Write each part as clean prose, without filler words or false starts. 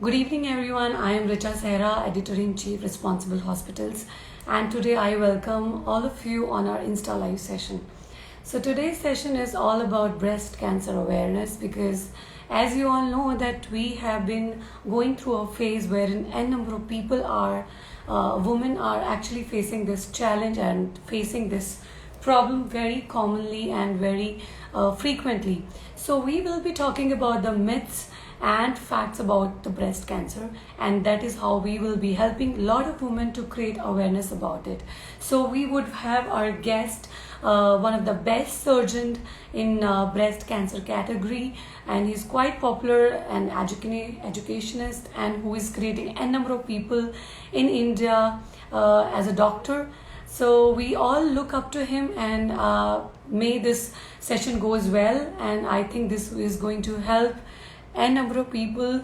Good evening, everyone. I am Richa Sehra, Editor-in-Chief, Responsible Hospitals, and today I welcome all of you on our Insta Live session. So today's session is all about breast cancer awareness because, as you all know, that we have been going through a phase wherein n number of people are, women are actually facing this challenge and facing this problem very commonly and very frequently. So we will be talking about the myths and facts about the breast cancer, and that is how we will be helping a lot of women to create awareness about it. So we would have our guest, one of the best surgeons in breast cancer category, and he's quite popular and educationist, and who is creating a number of people in India as a doctor. So we all look up to him, and may this session goes well, and I think this is going to help a number of people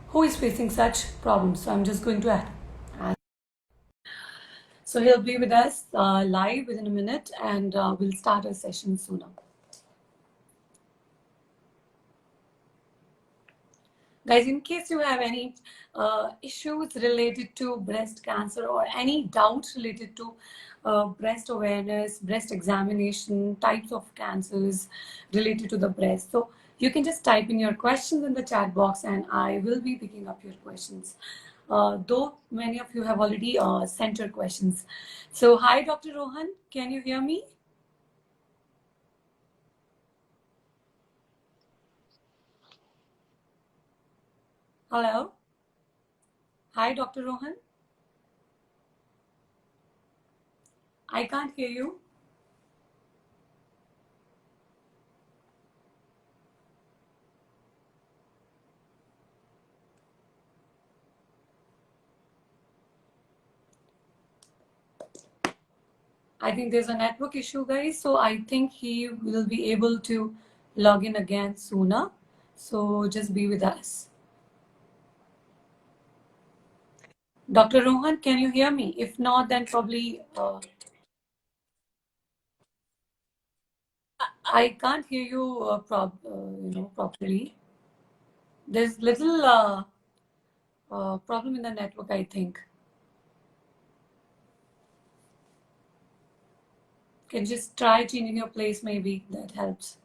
who is facing such problems. So I'm just going to add. So he'll be with us live within a minute, and we'll start our session sooner. Guys, in case you have any issues related to breast cancer or any doubts related to breast awareness, breast examination, types of cancers related to the breast, so you can just type in your questions in the chat box and I will be picking up your questions. Though many of you have already sent your questions. So hi, Dr. Rohan, can you hear me? Hello? Hi, Dr. Rohan. I can't hear you. I think there's a network issue, guys. So I think he will be able to log in again sooner. So just be with us. Dr. Rohan, can you hear me? If not, then probably I can't hear you, properly. There's little problem in the network, I think. Can you just try changing your place? Maybe that helps.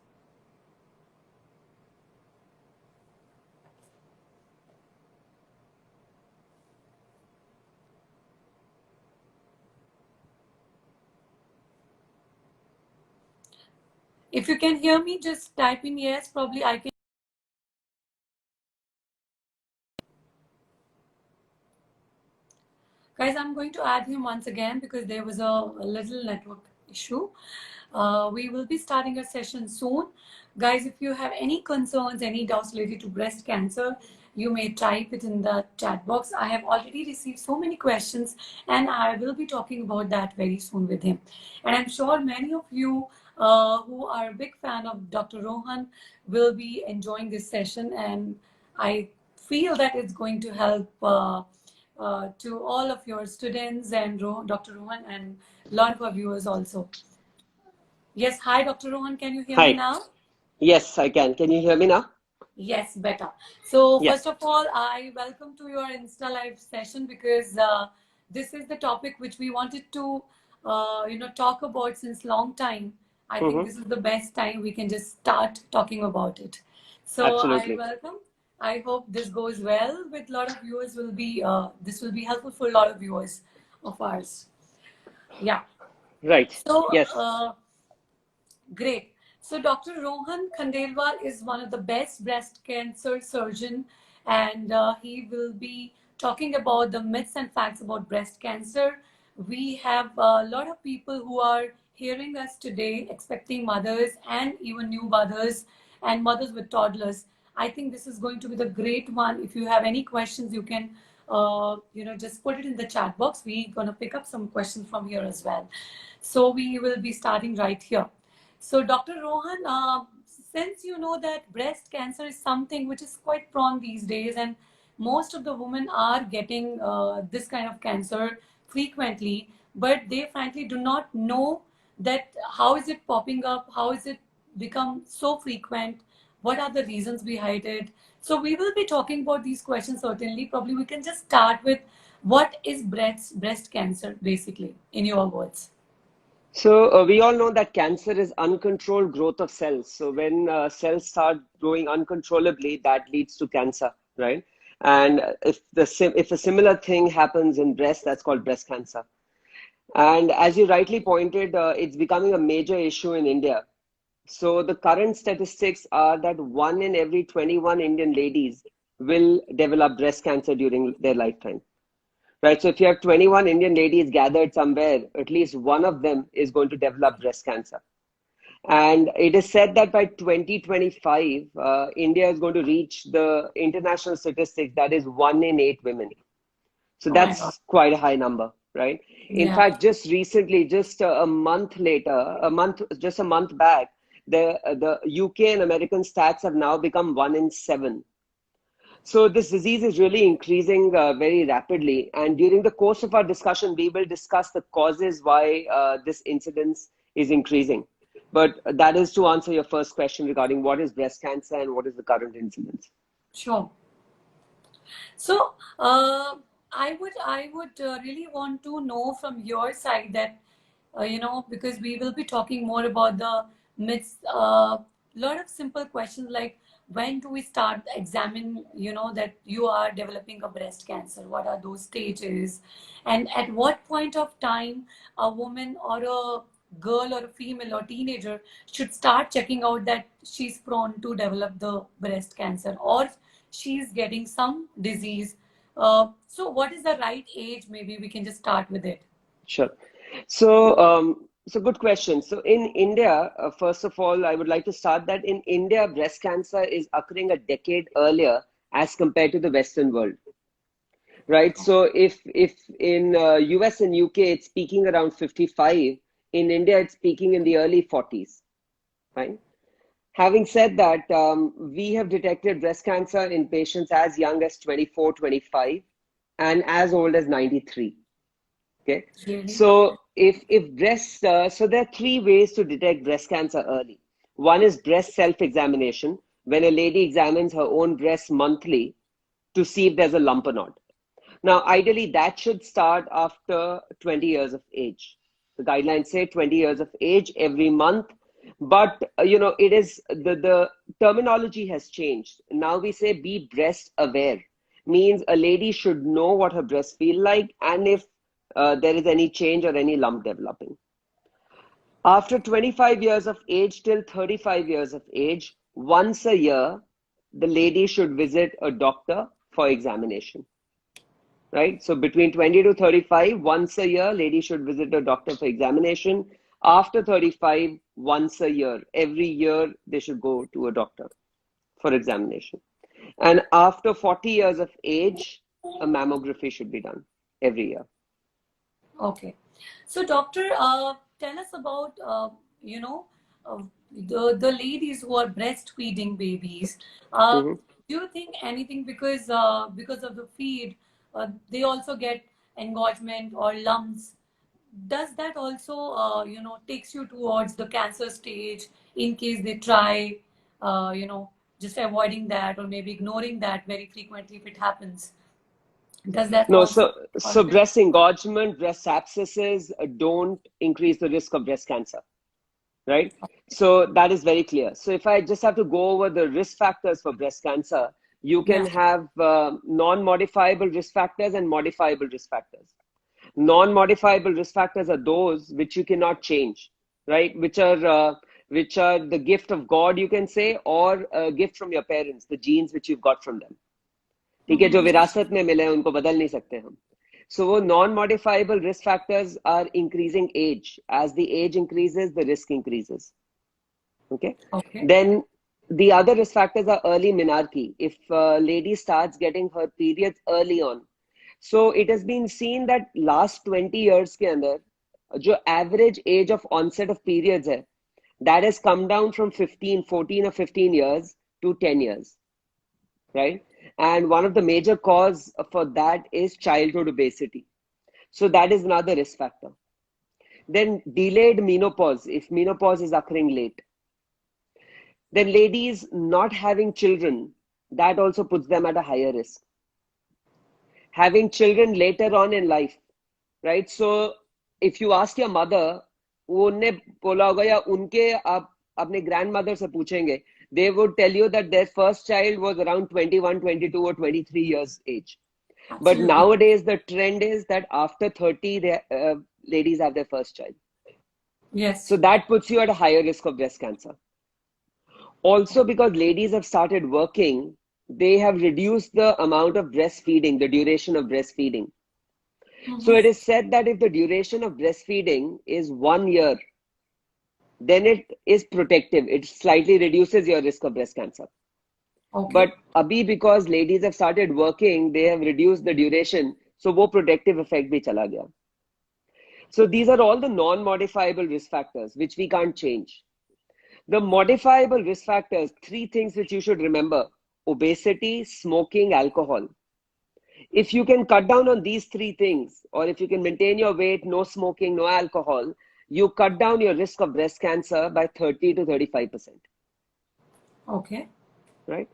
If you can hear me, just type in yes. Probably I can. Guys, I'm going to add him once again because there was a little network issue. We will be starting a session soon. Guys, if you have any concerns, any doubts related to breast cancer, you may type it in the chat box. I have already received so many questions and I will be talking about that very soon with him. And I'm sure many of you who are a big fan of Dr. Rohan will be enjoying this session, and I feel that it's going to help to all of your students and Dr. Rohan and a lot of our viewers also. Yes, hi, Dr. Rohan. Can you hear me Hi. now? Yes, I can. Can you hear me now? Yes, better. So Yeah. first of all, I welcome to your Insta Live session because this is the topic which we wanted to, talk about since long time. I think Mm-hmm. this is the best time we can just start talking about it. So I Absolutely. welcome. I hope this goes well with a lot of viewers. This will be helpful for a lot of viewers of ours. Yeah. Right. So Yes. great. So Dr. Rohan Khandelwal is one of the best breast cancer surgeon, and he will be talking about the myths and facts about breast cancer. We have a lot of people who are hearing us today, expecting mothers and even new mothers and mothers with toddlers. I think this is going to be the great one. If you have any questions, you can, just put it in the chat box. We're gonna pick up some questions from here as well. So we will be starting right here. So, Dr. Rohan, since you know that breast cancer is something which is quite prone these days, and most of the women are getting this kind of cancer frequently, but they frankly do not know that how is it popping up, how is it become so frequent, What are the reasons behind it? So we will be talking about these questions certainly. Probably we can just start with what is breast cancer basically in your words. So we all know that cancer is uncontrolled growth of cells. So when cells start growing uncontrollably, that leads to cancer, right? And if a similar thing happens in breast, that's called breast cancer. And as you rightly pointed, it's becoming a major issue in India. So the current statistics are that 1 in every 21 Indian ladies will develop breast cancer during their lifetime. Right. So if you have 21 Indian ladies gathered somewhere, at least one of them is going to develop breast cancer. And it is said that by 2025, India is going to reach the international statistics that is 1 in 8 women. So Oh my God. that's quite a high number, right? In Yeah. fact, just recently, just a month later, just a month back, the UK and American stats have now become 1 in 7. So this disease is really increasing very rapidly. And during the course of our discussion, we will discuss the causes why this incidence is increasing. But that is to answer your first question regarding what is breast cancer and what is the current incidence. Sure. So, I would really want to know from your side that, because we will be talking more about the myths. Lot of simple questions like when do we start examine, that you are developing a breast cancer? What are those stages? And at what point of time a woman or a girl or a female or teenager should start checking out that she's prone to develop the breast cancer or she's getting some disease. So, what is the right age? Maybe we can just start with it. Sure. So good question. So in India, first of all, I would like to start that in India, breast cancer is occurring a decade earlier as compared to the Western world. Right. So if in US and UK it's peaking around 55, in India it's peaking in the early 40s. Right. Having said that, we have detected breast cancer in patients as young as 24, 25, and as old as 93. Okay. Really? So if breast, so there are three ways to detect breast cancer early. One is breast self-examination, when a lady examines her own breast monthly to see if there's a lump or not. Now, ideally, that should start after 20 years of age. The guidelines say 20 years of age every month, but it is the terminology has changed. Now we say be breast aware, means a lady should know what her breasts feel like and if there is any change or any lump developing. After 25 years of age till 35 years of age, once a year, the lady should visit a doctor for examination. Right? So between 20 to 35, once a year, lady should visit a doctor for examination. After 35, once a year. Every year, they should go to a doctor for examination. And after 40 years of age, a mammography should be done every year. Okay. So, doctor, tell us about uh, the ladies who are breastfeeding babies. Mm-hmm. Do you think anything because of the feed, they also get engorgement or lumps? Does that also takes you towards the cancer stage in case they try just avoiding that or maybe ignoring that very frequently if it happens? Does that No, also so contribute? breast engorgement, breast abscesses don't increase the risk of breast cancer, right? So that is very clear. So if I just have to go over the risk factors for breast cancer, you can Yeah. have non-modifiable risk factors and modifiable risk factors. Non-modifiable risk factors are those which you cannot change, right? Which are the gift of God, you can say, or a gift from your parents, the genes which you've got from them. ठीक है, जो Mhm. विरासत में मिले हैं उनको बदल नहीं सकते हम. So non-modifiable risk factors are increasing age. As the age increases, the risk increases. Okay. Okay. Then the other risk factors are early menarche. If a lady starts getting her periods early on, so it has been seen that last 20 years के अंदर जो average age of onset of periods है, that has come down from 14 or 15 years to 10 years, right? And one of the major cause for that is childhood obesity. So that is another risk factor. Then delayed menopause, if menopause is occurring late. then ladies not having children, that also puts them at a higher risk. Having children later on in life, right? So if you ask your mother, उनने बोला होगा या उनके आप अपने grandmother से पूछेंगे, they would tell you that their first child was around 21, 22 or 23 years age. But Absolutely. nowadays the trend is that after 30, ladies have their first child. Yes. So that puts you at a higher risk of breast cancer. Also, because ladies have started working, they have reduced the amount of breastfeeding, the duration of breastfeeding. So it is said that if the duration of breastfeeding is 1 year, then it is protective. It slightly reduces your risk of breast cancer. Okay. But abhi, because ladies have started working, they have reduced the duration. So wo protective effect bhi chala gaya. So these are all the non-modifiable risk factors, which we can't change. The modifiable risk factors, three things which you should remember: obesity, smoking, alcohol. If you can cut down on these three things, or if you can maintain your weight, no smoking, no alcohol, you cut down your risk of breast cancer by 30 to 35%. Okay. Right?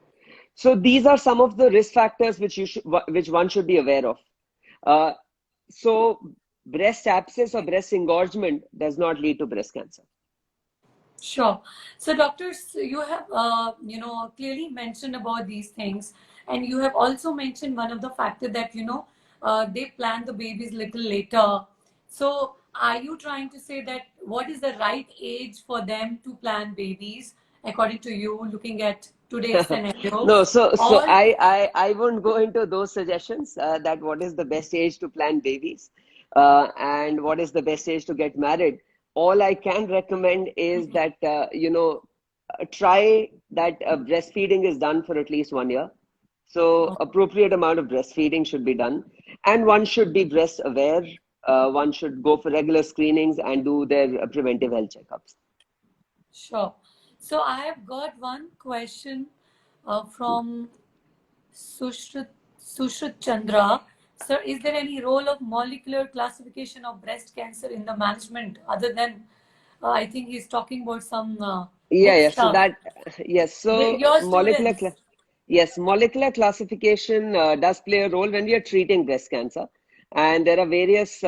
So these are some of the risk factors which one should be aware of. So breast abscess or breast engorgement does not lead to breast cancer. Sure. So, doctors, you have, clearly mentioned about these things, and you have also mentioned one of the factor that, they plan the babies little later. So, are you trying to say that what is the right age for them to plan babies, according to you, looking at today's scenario? No, so Or I won't go into those suggestions that what is the best age to plan babies and what is the best age to get married. All I can recommend is that try that breastfeeding is done for at least 1 year. So appropriate amount of breastfeeding should be done, and one should be breast aware. One should go for regular screenings and do their preventive health checkups. sure. So, I have got one question from Sushrit, Sushrit Chandra. Sir, is there any role of molecular classification of breast cancer in the management other than, I think he's talking about some book Yeah. So stuff. that, yes. So Your students. yes, molecular classification does play a role when we are treating breast cancer, and there are various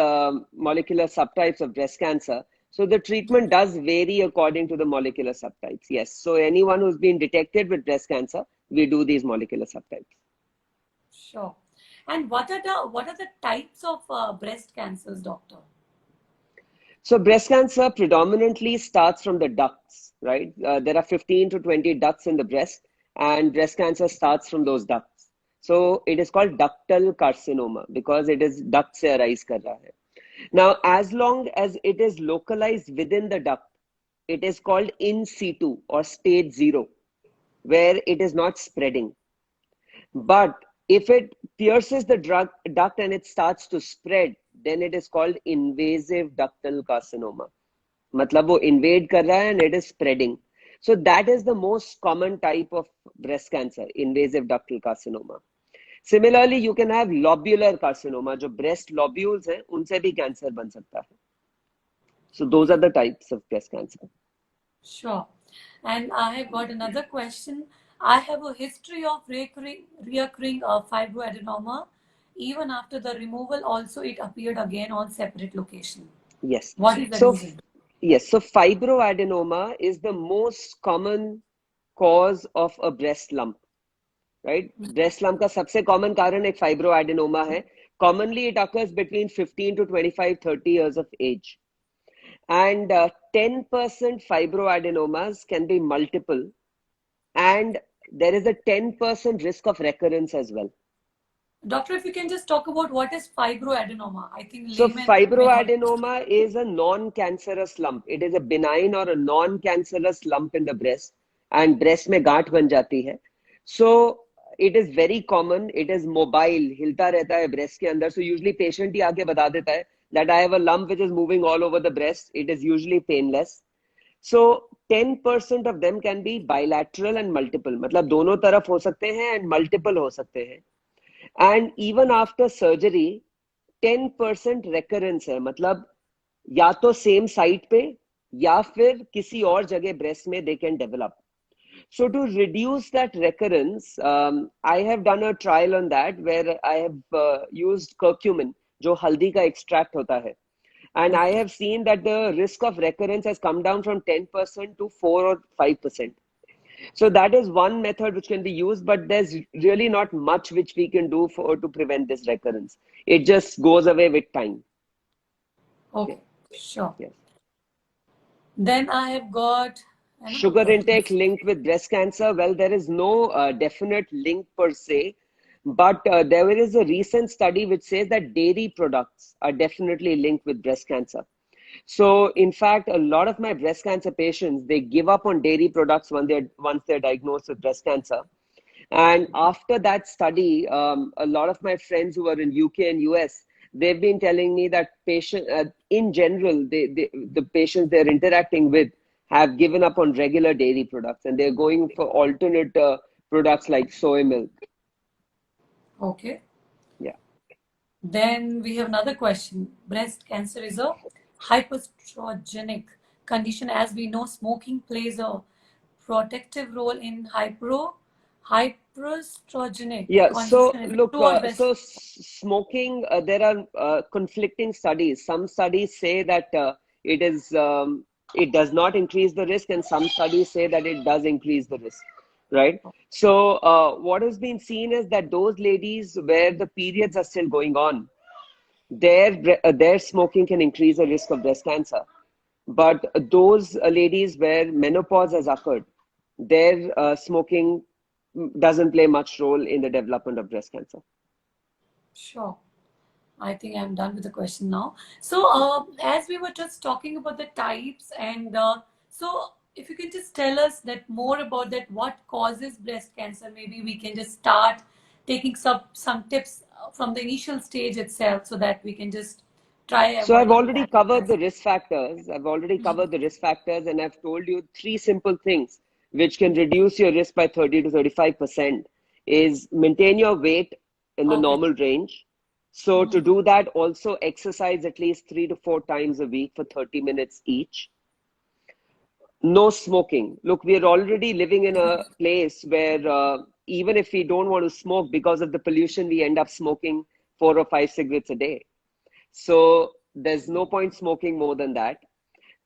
molecular subtypes of breast cancer. So the treatment does vary according to the molecular subtypes. Yes. So anyone who's been detected with breast cancer, we do these molecular subtypes. Sure. And what are the types of breast cancers, doctor? So breast cancer predominantly starts from the ducts, right? There are 15 to 20 ducts in the breast, and breast cancer starts from those ducts. So it is called ductal carcinoma because it is duct se arise kar raha hai. Now, as long as it is localized within the duct, it is called in situ or stage 0, where it is not spreading. But if it pierces the duct and it starts to spread, then it is called invasive ductal carcinoma. मतलब वो invade कर रहा है and it is spreading. So that is the most common type of breast cancer, invasive ductal carcinoma. Similarly, you can have lobular carcinoma, जो breast lobules हैं, उनसे भी cancer बन सकता है. So those are the types of breast cancer. Sure. And I have got another question. I have a history of reoccurring fibroadenoma. Even after the removal, also it appeared again on separate location. Yes. What is the So reason? yes, so fibroadenoma is the most common cause of a breast lump, right? Breast lump का सबसे common कारण एक fibroadenoma है. Commonly it occurs between 15 to 25, 30 years of age. And 10% fibroadenomas can be multiple, and there is a 10% risk of recurrence as well. Doctor, if you can just talk about what is fibroadenoma. I think So laymen may not. fibroadenoma is a non-cancerous lump. It is a benign or a non-cancerous lump in the breast, and breast में गांठ बन जाती है. So it is very common. It is mobile, हिलता रहता है breast के अंदर. So usually patient ही आके बता देता है that I have a lump which is moving all over the breast. It is usually painless. So 10% of them can be bilateral and multiple. मतलब दोनों तरफ हो सकते हैं and multiple हो सकते हैं. And even after surgery, 10% recurrence है. मतलब या तो same site पे या फिर किसी और जगह breast में they can develop. So to reduce that recurrence, I have done a trial on that where I have used curcumin, जो हल्दी का extract होता है. And I have seen that the risk of recurrence has come down from 10% to 4 or 5%. So that is one method which can be used, but there's really not much which we can do to prevent this recurrence. It just goes away with time. Okay, sure. Yes. Then I have got Sugar intake linked with breast cancer. Well, there is no definite link per se, but there is a recent study which says that dairy products are definitely linked with breast cancer. So, in fact, a lot of my breast cancer patients, they give up on dairy products once they're diagnosed with breast cancer. And after that study, a lot of my friends who are in UK and US, they've been telling me that in general, the patients they're interacting with have given up on regular dairy products and they're going for alternate products like soy milk. Okay. Yeah. Then we have another question. Breast cancer is a hyperestrogenic condition. As we know, smoking plays a protective role in hyperestrogenic Yeah, so condition. Is it look, true or best? smoking, there are conflicting studies. Some studies say that it does not increase the risk, and some studies say that it does increase the risk, right? So what has been seen is that those ladies where the periods are still going on, their smoking can increase the risk of breast cancer. But those ladies where menopause has occurred, their smoking doesn't play much role in the development of breast cancer. Sure. I think I'm done with the question now. So, as we were just talking about the types, and so if you can just tell us that more about that, what causes breast cancer? Maybe we can just start taking some tips from the initial stage itself, so that we can just try So I've avoiding already that. covered the risk factors. I've already covered the risk factors, and I've told you three simple things which can reduce your risk by 30 to 35% is maintain your weight in the Okay. normal range. So to do that, also exercise at least 3 to 4 times a week for 30 minutes each. No smoking. Look, we are already living in a place where even if we don't want to smoke because of the pollution, we end up smoking 4 or 5 cigarettes a day. So there's no point smoking more than that.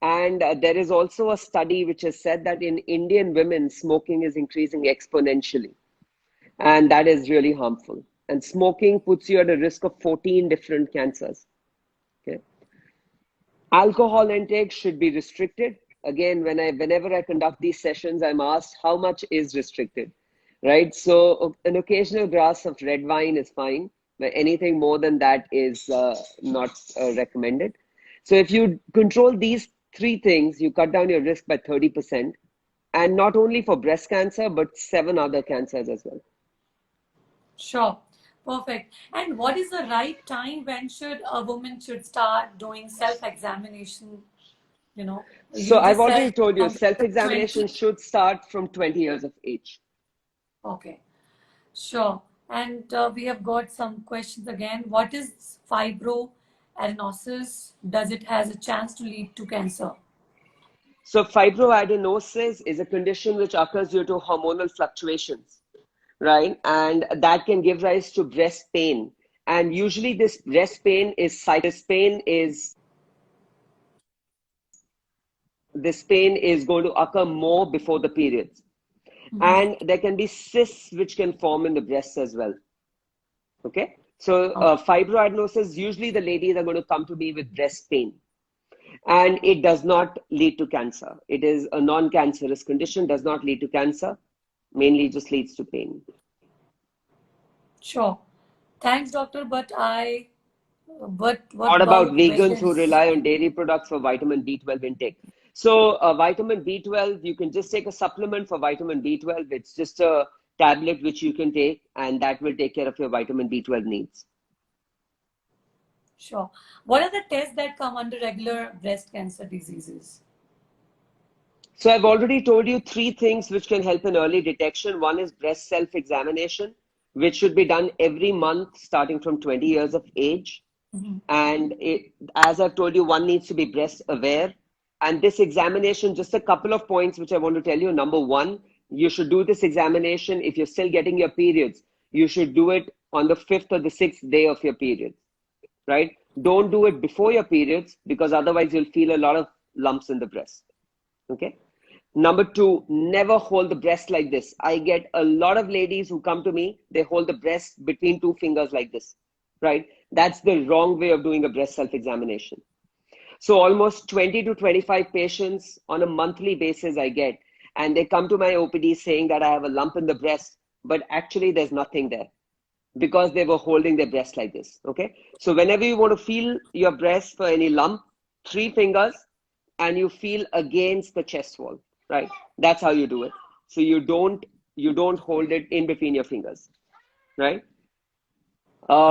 And there is also a study which has said that in Indian women, smoking is increasing exponentially. And that is really harmful. And smoking puts you at a risk of 14 different cancers. Okay. Alcohol intake should be restricted. Again, whenever I conduct these sessions, I'm asked how much is restricted, right? So an occasional glass of red wine is fine, but anything more than that is not recommended. So if you control these three things, you cut down your risk by 30%, and not only for breast cancer, but 7 other cancers as well. Sure. Perfect. And what is the right time when should a woman should start doing self-examination? You know, So you I've just already said told you, from self-examination 20. should start from 20 years of age. Okay. Sure. And we have got some questions again. What is fibroadenosis? Does it has a chance to lead to cancer? So fibroadenosis is a condition which occurs due to hormonal fluctuations, right? And that can give rise to breast pain. And usually this breast pain is this pain is going to occur more before the periods. And there can be cysts which can form in the breasts as well. Okay. So fibroadenosis, usually the ladies are going to come to me with breast pain. And it does not lead to cancer. It is a non-cancerous condition, does not lead to cancer, mainly just leads to pain. Sure. Thanks, doctor. But what What about about vegans who vegans? rely on dairy products for vitamin B12 intake? So vitamin B12, you can just take a supplement for vitamin B12. It's just a tablet which you can take, and that will take care of your vitamin B12 needs. Sure. What are the tests that come under regular breast cancer diseases? So I've already told you three things which can help in early detection. One is breast self-examination, which should be done every month starting from 20 years of age. And as I've told you, one needs to be breast aware. And this examination, just a couple of points which I want to tell you. Number one, You should do this examination. If you're still getting your periods, you should do it on the 5th or the 6th day of your periods, right? Don't do it before your periods, because otherwise you'll feel a lot of lumps in the breast. Okay. Number 2, never hold the breast like this. I get a lot of ladies who come to me, they hold the breast between 2 fingers like this, right? That's the wrong way of doing a breast self-examination. So almost 20 to 25 patients on a monthly basis I get, and they come to my OPD saying that I have a lump in the breast, but actually there's nothing there because they were holding their breast like this. Okay. So whenever you want to feel your breast for any lump, 3 fingers, and you feel against the chest wall, right? That's how you do it. So you don't hold it in between your fingers, right?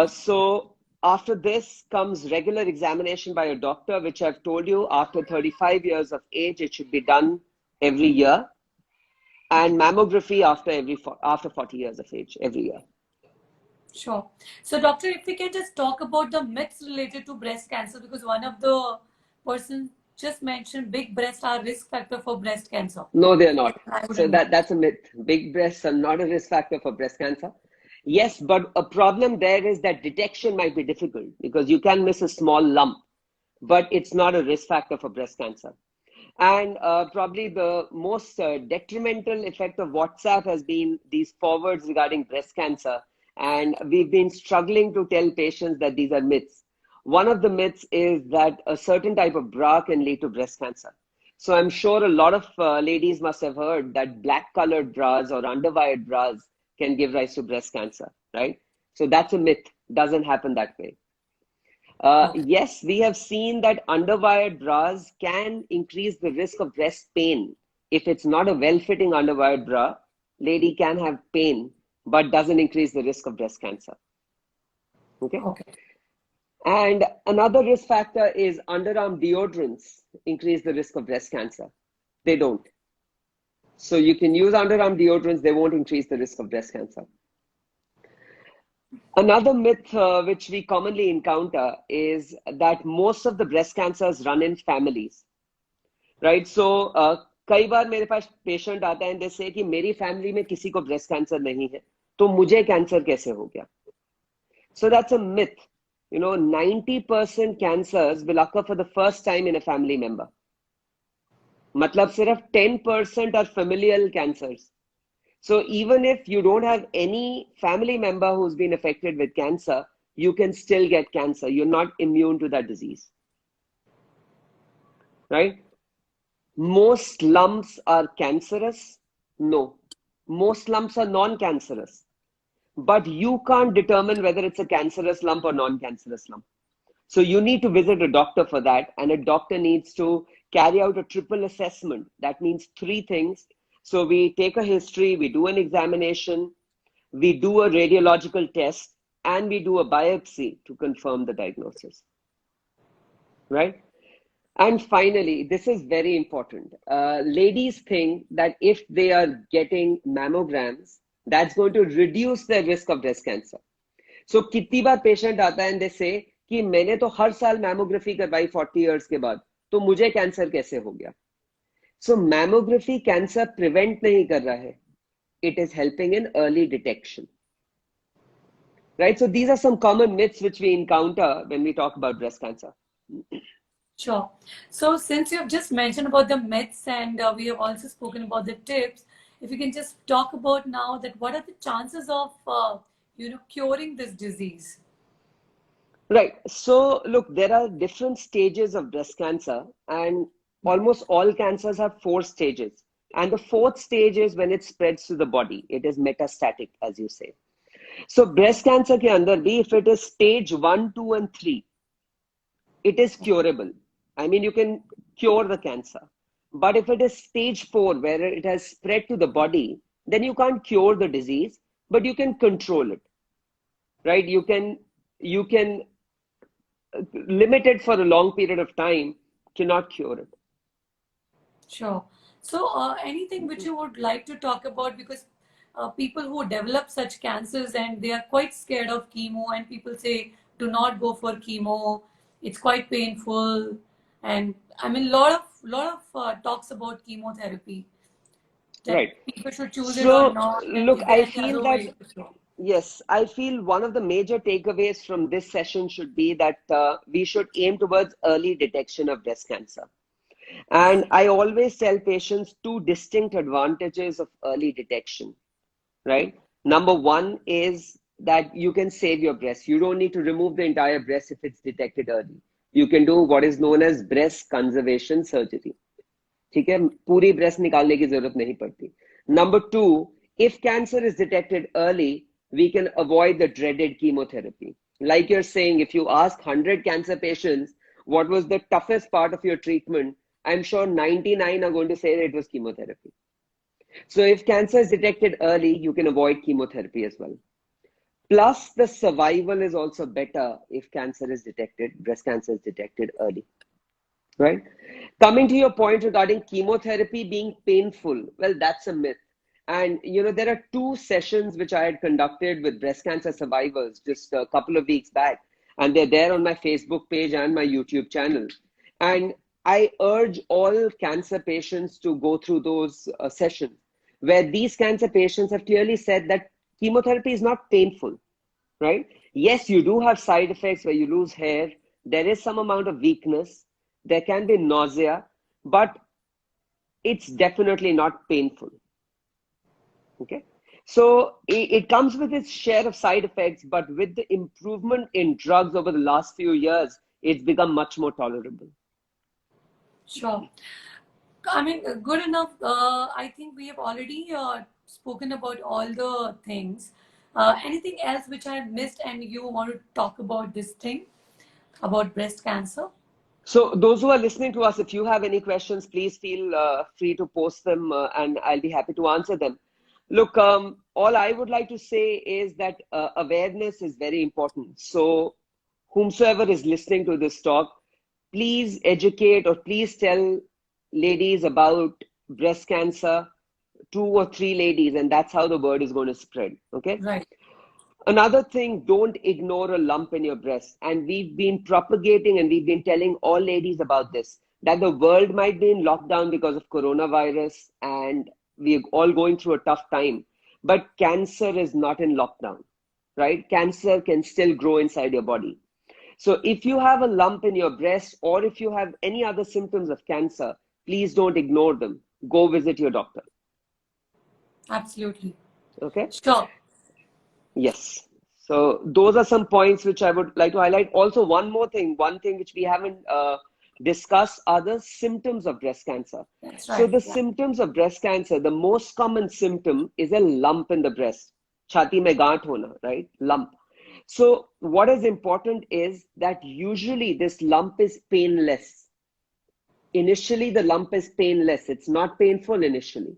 So after this comes regular examination by a doctor, which I've told you, after 35 years of age, it should be done every year, and mammography after 40 years of age every year. Sure. So, doctor, if we can just talk about the myths related to breast cancer, because one of the persons just mentioned big breasts are risk factor for breast cancer. No, they're not. I So wouldn't know. that's a myth. Big breasts are not a risk factor for breast cancer. Yes, but a problem there is that detection might be difficult because you can miss a small lump, but it's not a risk factor for breast cancer. And probably the most detrimental effect of WhatsApp has been these forwards regarding breast cancer. And we've been struggling to tell patients that these are myths. One of the myths is that a certain type of bra can lead to breast cancer. So I'm sure a lot of ladies must have heard that black colored bras or underwired bras can give rise to breast cancer, right? So that's a myth. Doesn't happen that way. Okay. Yes, we have seen that underwired bras can increase the risk of breast pain. If it's not a well-fitting underwired bra, lady can have pain, but doesn't increase the risk of breast cancer. Okay. Okay. And another risk factor is underarm deodorants increase the risk of breast cancer. They don't. So you can use underarm deodorants, they won't increase the risk of breast cancer. Another myth which we commonly encounter is that most of the breast cancers run in families, right? So कई बार मेरे पास patient आता है and they say कि मेरी family में किसी को breast cancer नहीं है, तो मुझे कैंसर कैसे हो गया? So that's a myth. 90% cancers will occur for the first time in a family member. मतलब सिर्फ 10% are familial cancers. So even if you don't have any family member who's been affected with cancer, you can still get cancer. You're not immune to that disease, right? Most lumps are cancerous? No. Most lumps are non-cancerous. But you can't determine whether it's a cancerous lump or non-cancerous lump. So you need to visit a doctor for that, and a doctor needs to carry out a triple assessment. That means 3 things. So we take a history, we do an examination, we do a radiological test, and we do a biopsy to confirm the diagnosis, right? And finally, this is very important. Ladies think that if they are getting mammograms, that's going to reduce their risk of breast cancer. So कितनी बार patient आता है and they say कि मैंने तो हर साल mammography करवाई 40 years के बाद, तो मुझे कैंसर कैसे हो गया? So mammography cancer prevent नहीं कर रहा है. It is helping in early detection. Right? So these are some common myths which we encounter when we talk about breast cancer. Sure. So since you've just mentioned about the myths and we have also spoken about the tips, if you can just talk about now that what are the chances of curing this disease? Right. So look, there are different stages of breast cancer, and almost all cancers have 4 stages. And the 4th stage is when it spreads to the body. It is metastatic, as you say. So breast cancer ke andar bhi, if it is stage 1, 2, and 3, it is curable. I mean, you can cure the cancer. But if it is stage 4, where it has spread to the body, then you can't cure the disease, but you can control it, right? You can limit it for a long period of time, cannot cure it. Sure. So anything which you would like to talk about, because people who develop such cancers and they are quite scared of chemo, and people say do not go for chemo, it's quite painful, and I mean lot of talks about chemotherapy. that Right. people should choose it or So, not, and look, is there I any feel other that, way to show? yes, I feel one of the major takeaways from this session should be that we should aim towards early detection of breast cancer. And I always tell patients two distinct advantages of early detection, right? Number one is that you can save your breast. You don't need to remove the entire breast if it's detected early. You can do what is known as breast conservation surgery. ठीक है, पूरी breast निकालने की जरूरत नहीं पड़ती. Number two, if cancer is detected early, we can avoid the dreaded chemotherapy. Like you're saying, if you ask 100 cancer patients what was the toughest part of your treatment, I'm sure 99 are going to say that it was chemotherapy. So if cancer is detected early, you can avoid chemotherapy as well. Plus, the survival is also better if cancer is detected, breast cancer is detected early, right? Coming to your point regarding chemotherapy being painful, well, that's a myth. And there are two sessions which I had conducted with breast cancer survivors just a couple of weeks back, and they're there on my Facebook page and my YouTube channel. And I urge all cancer patients to go through those sessions where these cancer patients have clearly said that chemotherapy is not painful, right? Yes, you do have side effects where you lose hair. There is some amount of weakness. There can be nausea, but it's definitely not painful. Okay. So it comes with its share of side effects, but with the improvement in drugs over the last few years, it's become much more tolerable. Sure. I mean, good enough. I think we have already spoken about all the things. Anything else which I missed and you want to talk about this thing about breast cancer? So those who are listening to us, if you have any questions, please feel free to post them and I'll be happy to answer them. Look, all I would like to say is that awareness is very important. So whomsoever is listening to this talk, please educate or please tell ladies about breast cancer, 2 or 3 ladies, and that's how the word is going to spread. Okay. Right. Another thing, don't ignore a lump in your breast. And we've been propagating and we've been telling all ladies about this, that the world might be in lockdown because of coronavirus and we're all going through a tough time. But cancer is not in lockdown, right? Cancer can still grow inside your body. So if you have a lump in your breast or if you have any other symptoms of cancer, please don't ignore them. Go visit your doctor. Absolutely. Okay? Sure. Yes. So those are some points which I would like to highlight. Also, one thing which we haven't discussed are the symptoms of breast cancer. That's So right. the Yeah. symptoms of breast cancer, the most common symptom is a lump in the breast. Chhati mein gaanth hona, right? Lump. So what is important is that usually this lump is painless. Initially, the lump is painless. It's not painful initially.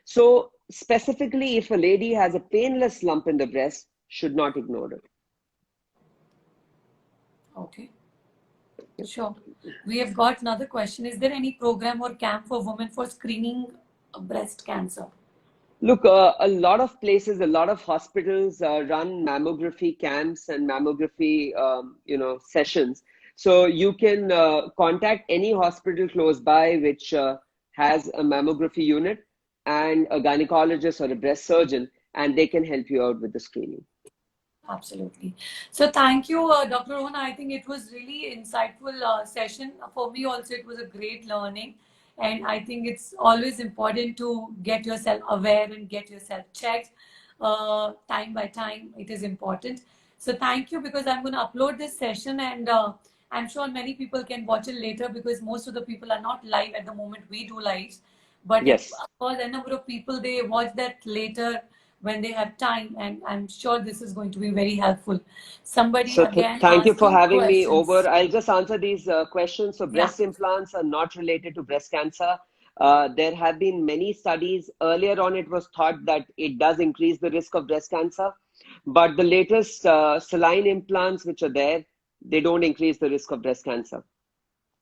So specifically, if a lady has a painless lump in the breast, should not ignore it. Okay. Sure. We have got another question. Is there any program or camp for women for screening breast cancer? Look, a lot of places, a lot of hospitals run mammography camps and mammography, sessions. So you can contact any hospital close by which has a mammography unit and a gynecologist or a breast surgeon, and they can help you out with the screening. Absolutely. So thank you, Dr. Rohan. I think it was really insightful session. For me also, it was a great learning. And I think it's always important to get yourself aware and get yourself checked time by time. It is important. So thank you because I'm going to upload this session and I'm sure many people can watch it later because most of the people are not live at the moment. We do lives. But Yes. of course, a number of people, they watch that later when they have time, and I'm sure this is going to be very helpful. Somebody So again thank you for asking having me questions. over. I'll just answer these questions. So Yeah, breast implants are not related to breast cancer. There have been many studies. Earlier on, it was thought that it does increase the risk of breast cancer. But the latest saline implants which are there, they don't increase the risk of breast cancer.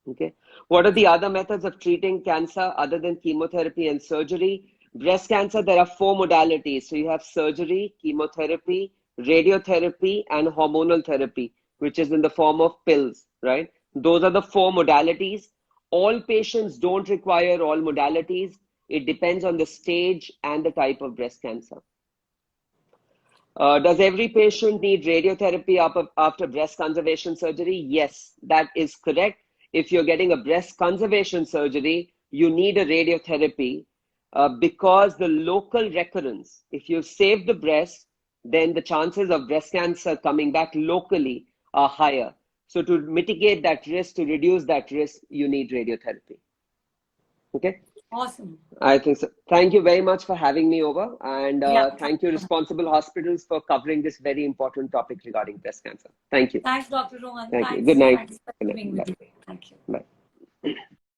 Okay. What are the other methods of treating cancer other than chemotherapy and surgery? Breast cancer, there are 4 modalities. So you have surgery, chemotherapy, radiotherapy, and hormonal therapy, which is in the form of pills, right? Those are the 4 modalities. All patients don't require all modalities. It depends on the stage and the type of breast cancer. Does every patient need radiotherapy after breast conservation surgery? Yes, that is correct. If you're getting a breast conservation surgery, you need a radiotherapy because the local recurrence, if you save the breast, then the chances of breast cancer coming back locally are higher. So to mitigate that risk, to reduce that risk, you need radiotherapy. Okay? Awesome. I think so. Thank you very much for having me over. And Yeah. thank you, Responsible Hospitals, for covering this very important topic regarding breast cancer. Thank you. Thanks, Dr. Rohan. Thank you. Thanks. Good night. Thanks for Good being night. with you. Thank you. Bye. Bye.